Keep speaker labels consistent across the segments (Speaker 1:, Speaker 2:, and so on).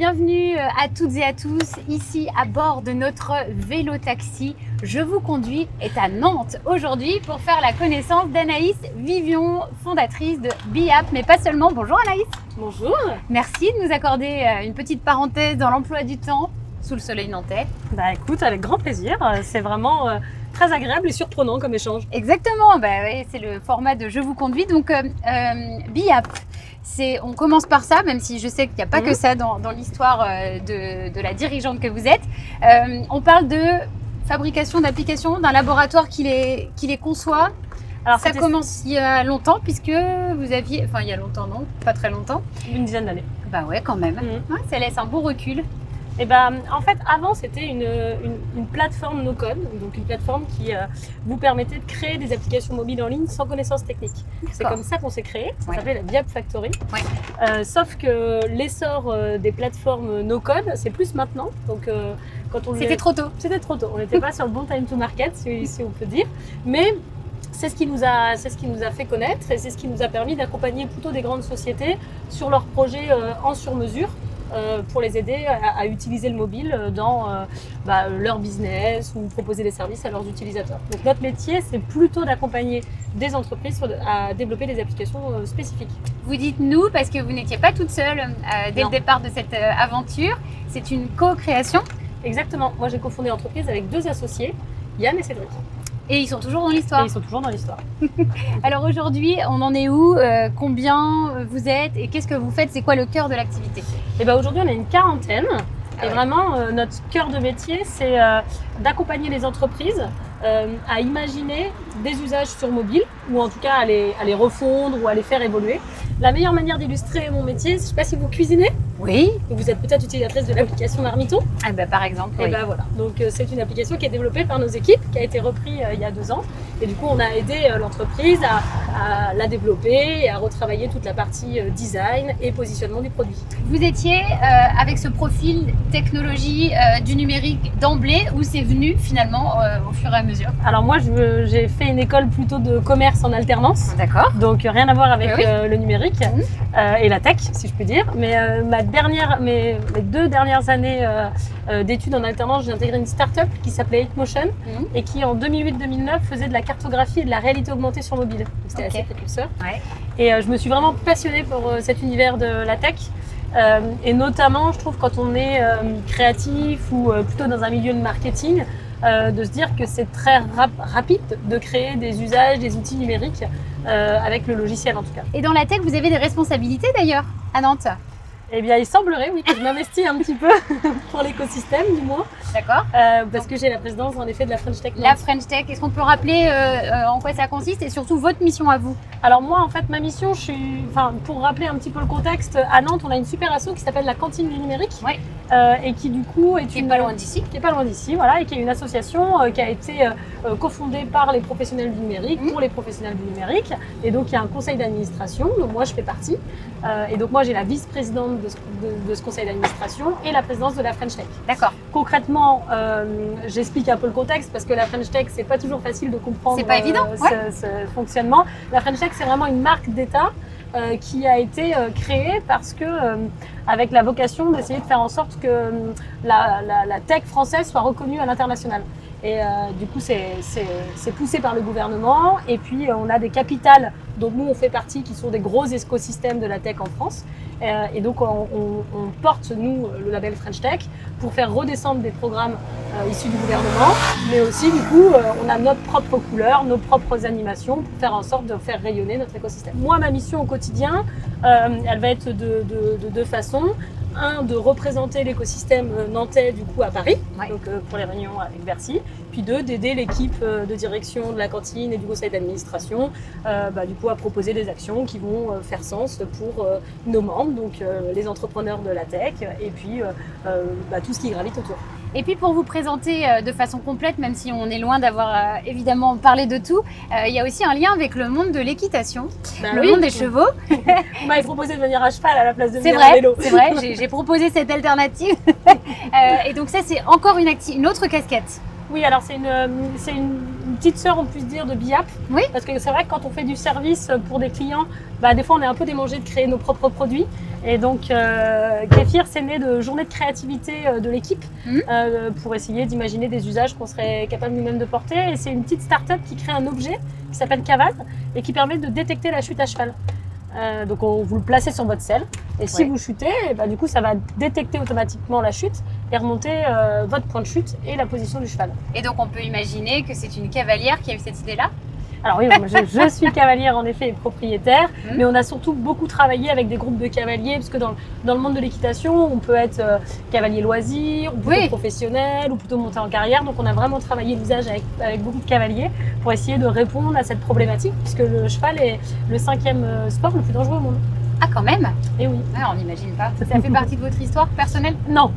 Speaker 1: bienvenue à toutes et à tous ici à bord de notre vélo taxi. Je vous conduis est à Nantes aujourd'hui pour faire la connaissance d'Anaïs Vivion, fondatrice de BeUp, mais pas seulement. Bonjour Anaïs.
Speaker 2: Bonjour.
Speaker 1: Merci de nous accorder une petite parenthèse dans l'emploi du temps sous le soleil nantais.
Speaker 2: Bah écoute, avec grand plaisir. C'est vraiment très agréable et surprenant comme échange.
Speaker 1: Exactement, oui, c'est le format de Je vous conduis. Donc BeUp. On commence par ça, même si je sais qu'il n'y a pas que ça dans l'histoire de la dirigeante que vous êtes. On parle de fabrication d'applications, d'un laboratoire qui les conçoit. Alors ça commence il y a longtemps, puisque vous aviez, enfin il y a longtemps non, pas très longtemps.
Speaker 2: Une dizaine d'années.
Speaker 1: Bah ouais, quand même. Ouais, ça laisse un beau recul.
Speaker 2: Et en fait, avant, c'était une plateforme no-code, donc une plateforme qui vous permettait de créer des applications mobiles en ligne sans connaissance technique. C'est comme ça qu'on s'est créé. Ça s'appelait la BeUp Factory. Ouais. Sauf que l'essor des plateformes no-code, c'est plus maintenant. Donc,
Speaker 1: c'était trop tôt.
Speaker 2: C'était trop tôt. On n'était pas sur le bon time to market, si on peut dire. Mais c'est ce qui nous a fait connaître et c'est ce qui nous a permis d'accompagner plutôt des grandes sociétés sur leurs projets en sur-mesure. Pour les aider à utiliser le mobile dans leur business ou proposer des services à leurs utilisateurs. Donc notre métier, c'est plutôt d'accompagner des entreprises à développer des applications spécifiques.
Speaker 1: Vous dites nous parce que vous n'étiez pas toute seule dès le départ de cette aventure. C'est une co-création.
Speaker 2: Exactement. Moi, j'ai cofondé l'entreprise avec deux associés, Yann et Cédric.
Speaker 1: Et ils sont toujours dans l'histoire.
Speaker 2: Et ils sont toujours dans l'histoire.
Speaker 1: Alors aujourd'hui, on en est où? Combien vous êtes? Et qu'est-ce que vous faites? C'est quoi le cœur de l'activité?
Speaker 2: Et aujourd'hui, on est une quarantaine. Et vraiment, notre cœur de métier, c'est d'accompagner les entreprises à imaginer des usages sur mobile, ou en tout cas à les refondre ou à les faire évoluer. La meilleure manière d'illustrer mon métier, je ne sais pas si vous cuisinez.
Speaker 1: Oui.
Speaker 2: Vous êtes peut-être utilisatrice de l'application Marmiton.
Speaker 1: Ah par exemple.
Speaker 2: Et
Speaker 1: oui.
Speaker 2: Voilà. Donc c'est une application qui est développée par nos équipes, qui a été reprise il y a 2 ans. Et du coup, on a aidé l'entreprise à la développer et à retravailler toute la partie design et positionnement du produit.
Speaker 1: Vous étiez avec ce profil technologie du numérique d'emblée, ou c'est venu finalement au fur et à mesure?
Speaker 2: Alors moi, j'ai fait une école plutôt de commerce en alternance.
Speaker 1: D'accord.
Speaker 2: Donc rien à voir avec le numérique et la tech, si je puis dire. Mais mes 2 dernières années d'études en alternance, j'ai intégré une start-up qui s'appelait 8Motion et qui en 2008-2009 faisait de la cartographie et de la réalité augmentée sur mobile. C'était assez précurseur. Ouais. Et je me suis vraiment passionnée pour cet univers de la tech. Et notamment, je trouve, quand on est créatif ou plutôt dans un milieu de marketing, de se dire que c'est très rapide de créer des usages, des outils numériques avec le logiciel en tout cas.
Speaker 1: Et dans la tech, vous avez des responsabilités d'ailleurs à Nantes?
Speaker 2: Eh bien, il semblerait, oui, que je m'investis un petit peu pour l'écosystème, du moins.
Speaker 1: D'accord.
Speaker 2: Parce que j'ai la présidence, en effet, de la French Tech.
Speaker 1: La French Tech, est-ce qu'on peut rappeler en quoi ça consiste et surtout votre mission à vous?
Speaker 2: Alors moi, en fait, ma mission, pour rappeler un petit peu le contexte, à Nantes, on a une super asso qui s'appelle la Cantine du numérique. Oui. Et qui, du coup,
Speaker 1: qui n'est pas loin d'ici.
Speaker 2: Qui n'est pas loin d'ici, voilà, et qui est une association qui a été cofondée par les professionnels du numérique, pour les professionnels du numérique. Et donc, il y a un conseil d'administration, dont moi, je fais partie. Et donc, moi, j'ai la vice-présidente de ce conseil d'administration et la présidence de la French Tech.
Speaker 1: D'accord.
Speaker 2: Concrètement, j'explique un peu le contexte parce que la French Tech, c'est pas toujours facile de comprendre
Speaker 1: pas évident,
Speaker 2: ce fonctionnement. La French Tech, c'est vraiment une marque d'État qui a été créée parce que avec la vocation d'essayer de faire en sorte que la tech française soit reconnue à l'international. Et du coup, c'est poussé par le gouvernement. Et puis, on a des capitales dont nous, on fait partie, qui sont des gros écosystèmes de la tech en France. Et donc, on porte, nous, le label French Tech pour faire redescendre des programmes issus du gouvernement. Mais aussi, du coup, on a notre propre couleur, nos propres animations pour faire en sorte de faire rayonner notre écosystème. Moi, ma mission au quotidien, elle va être de 2 façons. De représenter l'écosystème nantais du coup à Paris, donc pour les réunions avec Bercy, puis d'aider l'équipe de direction de la cantine et du conseil d'administration du coup à proposer des actions qui vont faire sens pour nos membres, donc les entrepreneurs de la tech et puis tout ce qui gravite autour.
Speaker 1: Et puis pour vous présenter de façon complète, même si on est loin d'avoir évidemment parlé de tout, il y a aussi un lien avec le monde de l'équitation, monde des chevaux.
Speaker 2: Vous m'avez proposé de venir à cheval à la place de venir à vélo.
Speaker 1: C'est vrai, j'ai proposé cette alternative. Et donc ça, c'est encore une autre casquette.
Speaker 2: Oui, alors c'est une petite sœur, on peut dire, de BIAP.
Speaker 1: Oui.
Speaker 2: Parce que c'est vrai que quand on fait du service pour des clients, des fois on est un peu démangé de créer nos propres produits. Et donc Kéfir, c'est né de journées de créativité de l'équipe pour essayer d'imaginer des usages qu'on serait capable nous-mêmes de porter. Et c'est une petite start-up qui crée un objet qui s'appelle Cavale et qui permet de détecter la chute à cheval. Donc vous le placez sur votre selle et si vous chutez, du coup ça va détecter automatiquement la chute et remonter votre point de chute et la position du cheval.
Speaker 1: Et donc on peut imaginer que c'est une cavalière qui a eu cette idée-là?
Speaker 2: Alors oui, je suis cavalière en effet et propriétaire, mais on a surtout beaucoup travaillé avec des groupes de cavaliers parce que dans le monde de l'équitation, on peut être cavalier loisir, ou plutôt professionnel, ou plutôt monter en carrière. Donc on a vraiment travaillé l'usage avec beaucoup de cavaliers pour essayer de répondre à cette problématique puisque le cheval est le 5e sport le plus dangereux au monde.
Speaker 1: Ah quand même?
Speaker 2: Et oui.
Speaker 1: Ouais, on n'imagine pas. Ça fait partie de votre histoire personnelle?
Speaker 2: Non,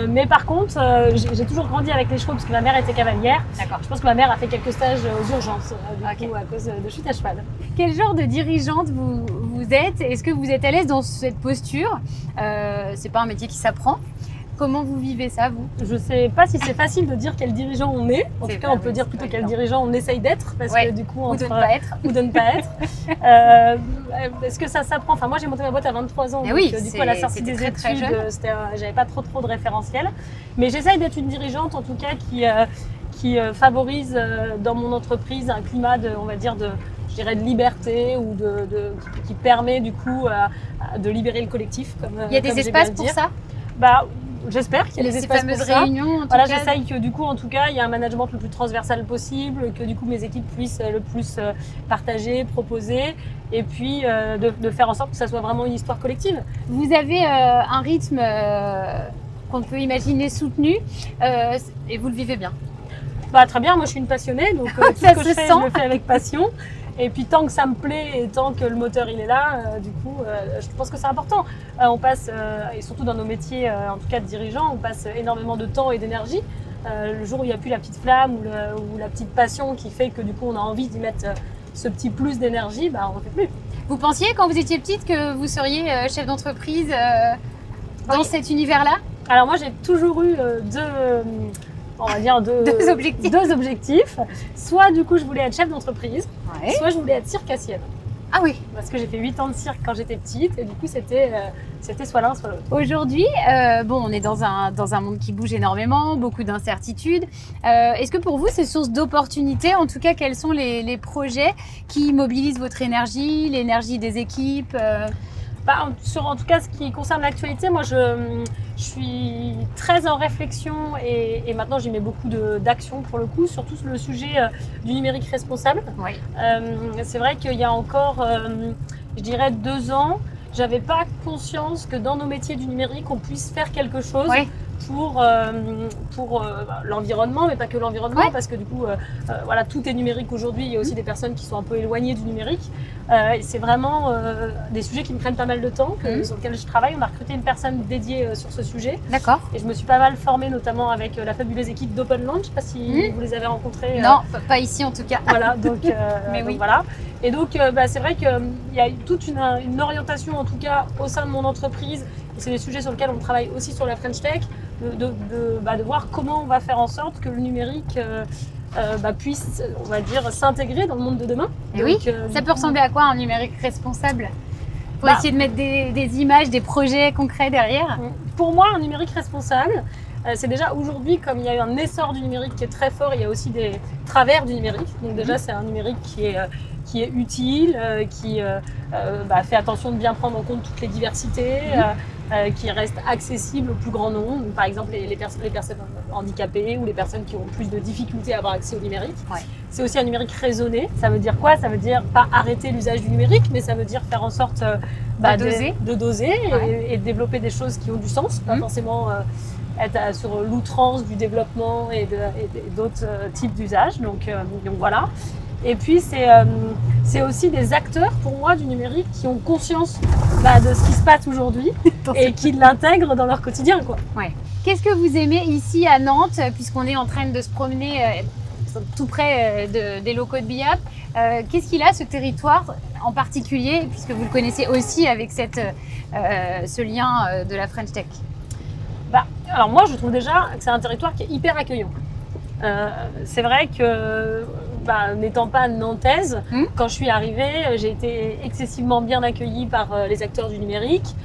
Speaker 2: mais par contre, j'ai toujours grandi avec les chevaux parce que ma mère était cavalière.
Speaker 1: D'accord.
Speaker 2: Je pense que ma mère a fait quelques stages aux urgences du coup, à cause de chute à cheval.
Speaker 1: Quel genre de dirigeante vous êtes? Est-ce que vous êtes à l'aise dans cette posture? C'est pas un métier qui s'apprend. Comment vous vivez ça, vous?
Speaker 2: Je ne sais pas si c'est facile de dire quel dirigeant on est. En tout cas, on peut dire plutôt quel dirigeant on essaye d'être. Parce que du coup,
Speaker 1: ou de ne pas être.
Speaker 2: Ou de ne pas être. Est-ce que ça s'apprend? Enfin, moi, j'ai monté ma boîte à 23 ans.
Speaker 1: Et
Speaker 2: donc,
Speaker 1: oui,
Speaker 2: du coup, à la sortie des études, j'avais pas trop de référentiel. Mais j'essaye d'être une dirigeante, en tout cas, qui favorise dans mon entreprise un climat de, on va dire, de liberté ou qui permet, du coup, de libérer le collectif.
Speaker 1: Il y a des espaces pour ça?
Speaker 2: J'espère qu'il y a des espaces pour ça.
Speaker 1: Ces fameuses réunions,
Speaker 2: voilà, j'essaye que du coup, en tout cas, il y a un management le plus transversal possible, que du coup mes équipes puissent le plus partager, proposer, et puis de faire en sorte que ça soit vraiment une histoire collective.
Speaker 1: Vous avez un rythme qu'on peut imaginer soutenu, et vous le vivez bien?
Speaker 2: Très bien, moi je suis une passionnée, donc tout ce que je fais, je le fais avec passion. Et puis tant que ça me plaît et tant que le moteur il est là, du coup, je pense que c'est important. On passe, et surtout dans nos métiers, en tout cas de dirigeants, on passe énormément de temps et d'énergie. Le jour où il n'y a plus la petite flamme ou la petite passion qui fait que du coup on a envie d'y mettre ce petit plus d'énergie, on ne fait plus.
Speaker 1: Vous pensiez quand vous étiez petite que vous seriez chef d'entreprise dans cet univers-là?
Speaker 2: Alors moi j'ai toujours eu deux objectifs. Soit du coup je voulais être chef d'entreprise, soit je voulais être circassienne.
Speaker 1: Ah oui.
Speaker 2: Parce que j'ai fait 8 ans de cirque quand j'étais petite et du coup c'était soit l'un soit l'autre.
Speaker 1: Aujourd'hui, on est dans un monde qui bouge énormément, beaucoup d'incertitudes. Est-ce que pour vous c'est source d'opportunités? En tout cas, quels sont les projets qui mobilisent votre énergie, l'énergie des équipes?
Speaker 2: En tout cas, ce qui concerne l'actualité, moi je suis très en réflexion et maintenant j'y mets beaucoup d'action pour le coup, surtout sur le sujet du numérique responsable.
Speaker 1: Oui.
Speaker 2: C'est vrai qu'il y a encore, je dirais 2 ans, j'avais pas conscience que dans nos métiers du numérique, on puisse faire quelque chose pour l'environnement, mais pas que l'environnement, parce que du coup, tout est numérique aujourd'hui. Il y a aussi des personnes qui sont un peu éloignées du numérique. C'est vraiment des sujets qui me prennent pas mal de temps, sur lesquels je travaille. On a recruté une personne dédiée sur ce sujet.
Speaker 1: D'accord.
Speaker 2: Et je me suis pas mal formée, notamment avec la fabuleuse équipe d'Open Launch. Je sais pas si vous les avez rencontrés.
Speaker 1: Non, pas ici en tout cas.
Speaker 2: Voilà, donc,
Speaker 1: mais oui.
Speaker 2: Donc voilà. Et donc, c'est vrai qu'il y a toute une orientation, en tout cas, au sein de mon entreprise. Et c'est des sujets sur lesquels on travaille aussi sur la French Tech, de voir comment on va faire en sorte que le numérique puisse, on va dire, s'intégrer dans le monde de demain.
Speaker 1: Et donc, oui, ça peut ressembler à quoi un numérique responsable? Pour essayer de mettre des images, des projets concrets derrière?
Speaker 2: Pour moi, un numérique responsable, c'est déjà aujourd'hui, comme il y a eu un essor du numérique qui est très fort, il y a aussi des travers du numérique. Donc déjà, c'est un numérique qui est utile, qui fait attention de bien prendre en compte toutes les diversités, qui reste accessible au plus grand nombre. Donc, par exemple, les personnes handicapées ou les personnes qui ont plus de difficultés à avoir accès au numérique. Ouais. C'est aussi un numérique raisonné. Ça veut dire quoi? Ça veut dire pas arrêter l'usage du numérique, mais ça veut dire faire en sorte de doser et de développer des choses qui ont du sens, pas forcément être sur l'outrance du développement et d'autres types d'usages. Donc voilà. Et puis c'est aussi des acteurs pour moi du numérique qui ont conscience de ce qui se passe aujourd'hui et qui l'intègrent dans leur quotidien, quoi.
Speaker 1: Ouais. Qu'est-ce que vous aimez ici à Nantes, puisqu'on est en train de se promener tout près des locaux de BIAP? Qu'est-ce qu'il a ce territoire en particulier, puisque vous le connaissez aussi avec ce lien de la French Tech?
Speaker 2: Alors moi je trouve déjà que c'est un territoire qui est hyper accueillant. C'est vrai que, n'étant pas nantaise, quand je suis arrivée, j'ai été excessivement bien accueillie par les acteurs du numérique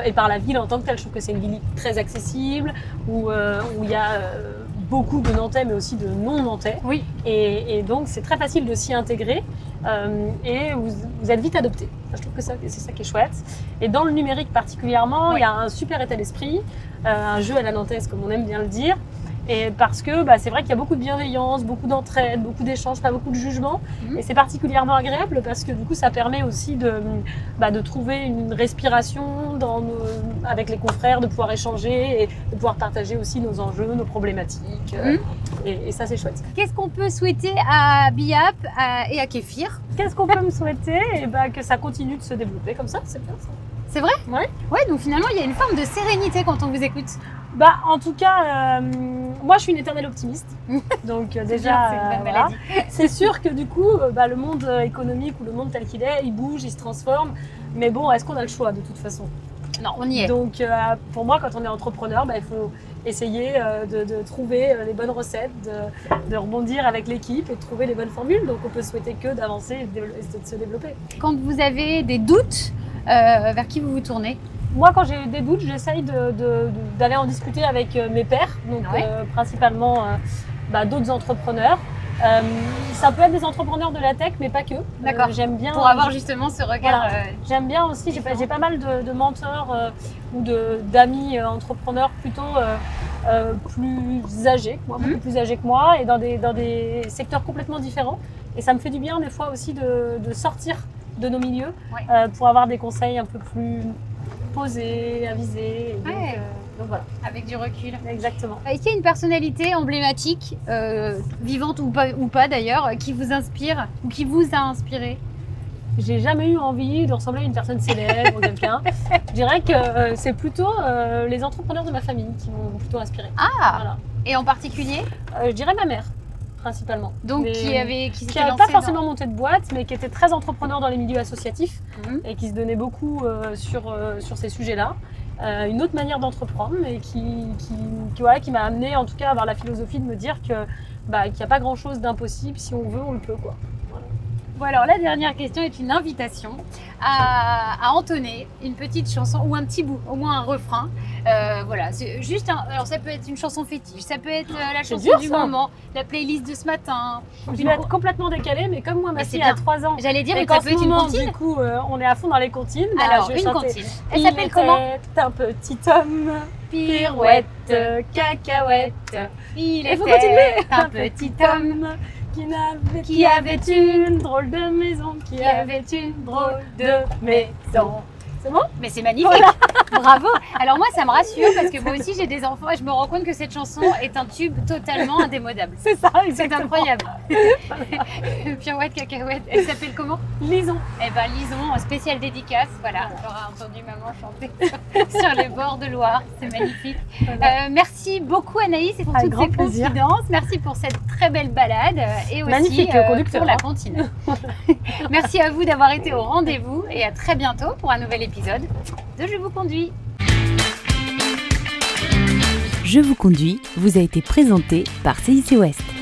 Speaker 2: et par la ville en tant que telle. Je trouve que c'est une ville très accessible, où il y a beaucoup de Nantais, mais aussi de non-Nantais.
Speaker 1: Oui.
Speaker 2: Et donc, c'est très facile de s'y intégrer et vous êtes vite adopté. Je trouve que c'est ça qui est chouette. Et dans le numérique particulièrement, il y a un super état d'esprit, un jeu à la nantaise, comme on aime bien le dire. Et parce que c'est vrai qu'il y a beaucoup de bienveillance, beaucoup d'entraide, beaucoup d'échanges, pas beaucoup de jugement. Et c'est particulièrement agréable parce que du coup, ça permet aussi de trouver une respiration avec les confrères, de pouvoir échanger et de pouvoir partager aussi nos enjeux, nos problématiques. Et ça, c'est chouette.
Speaker 1: Qu'est-ce qu'on peut souhaiter à BIAP et à Kéfir?
Speaker 2: Qu'est-ce qu'on peut me souhaiter? Que ça continue de se développer comme ça, c'est bien ça.
Speaker 1: C'est vrai?
Speaker 2: Ouais.
Speaker 1: Ouais, donc finalement, il y a une forme de sérénité quand on vous écoute.
Speaker 2: En tout cas, moi, je suis une éternelle optimiste. Donc déjà,
Speaker 1: c'est une bonne maladie.
Speaker 2: C'est sûr que du coup, le monde économique ou le monde tel qu'il est, il bouge, il se transforme. Mais bon, est-ce qu'on a le choix de toute façon?
Speaker 1: Non, on y est.
Speaker 2: Donc pour moi, quand on est entrepreneur, il faut essayer de trouver les bonnes recettes, de rebondir avec l'équipe et de trouver les bonnes formules. Donc on peut souhaiter que d'avancer et de se développer.
Speaker 1: Quand vous avez des doutes, vers qui vous vous tournez?
Speaker 2: Moi, quand j'ai des doutes, j'essaye d'aller en discuter avec mes pairs, donc principalement d'autres entrepreneurs. Ça peut être des entrepreneurs de la tech, mais pas que.
Speaker 1: D'accord.
Speaker 2: J'aime bien.
Speaker 1: Pour avoir justement ce regard.
Speaker 2: Voilà. J'aime bien aussi. J'ai pas mal de mentors ou d'amis entrepreneurs plutôt plus âgés que moi, beaucoup plus âgés que moi, et dans des secteurs complètement différents. Et ça me fait du bien des fois aussi de sortir de nos milieux pour avoir des conseils un peu plus posés, avisés. Donc voilà.
Speaker 1: Avec du recul.
Speaker 2: Exactement.
Speaker 1: Est-ce qu'il y a une personnalité emblématique, vivante ou pas d'ailleurs, qui vous inspire ou qui vous a inspiré?
Speaker 2: J'ai jamais eu envie de ressembler à une personne célèbre ou quelqu'un. Je dirais que c'est plutôt les entrepreneurs de ma famille qui m'ont plutôt inspirée.
Speaker 1: Ah.
Speaker 2: Voilà.
Speaker 1: Et en particulier?
Speaker 2: Je dirais ma mère, principalement.
Speaker 1: Donc qui n'avait
Speaker 2: pas forcément monté de boîte, mais qui était très entrepreneur dans les milieux associatifs et qui se donnait beaucoup sur ces sujets-là. Une autre manière d'entreprendre, mais qui m'a amené en tout cas à avoir la philosophie de me dire qu'il n'y a pas grand-chose d'impossible. Si on veut, on le peut, quoi.
Speaker 1: Bon, alors la dernière question est une invitation à entonner une petite chanson ou un petit bout, au moins un refrain. Voilà, c'est juste alors ça peut être une chanson fétiche, ça peut être la chanson du moment, la playlist de ce matin.
Speaker 2: Je vais être complètement décalée, mais comme moi, ma fille a 3 ans.
Speaker 1: J'allais dire, ça peut être une comptine.
Speaker 2: Du coup, on est à fond dans les comptines.
Speaker 1: Alors, une comptine. Elle s'appelle comment?
Speaker 2: Un petit homme, pirouette, cacahuète.
Speaker 1: Il
Speaker 2: faut continuer.
Speaker 1: Un petit homme
Speaker 2: qui avait une drôle de maison, qui avait une drôle de maison. C'est bon?
Speaker 1: Mais c'est magnifique. Voilà. Bravo. Alors moi, ça me rassure parce que moi aussi j'ai des enfants et je me rends compte que cette chanson est un tube totalement indémodable.
Speaker 2: C'est ça, exactement.
Speaker 1: C'est incroyable. Pirouette, cacahuète. Elle s'appelle comment?
Speaker 2: Lison.
Speaker 1: Eh ben Lison, spéciale dédicace. Voilà, j'aurais entendu maman chanter sur les bords de Loire. C'est magnifique. Voilà. Merci beaucoup Anaïs et pour toutes ces confidences. Merci pour cette très belle balade et aussi pour la cantine. Merci à vous d'avoir été au rendez-vous et à très bientôt pour un nouvel épisode de Je vous conduis.
Speaker 3: Je vous conduis vous a été présenté par CIC Ouest.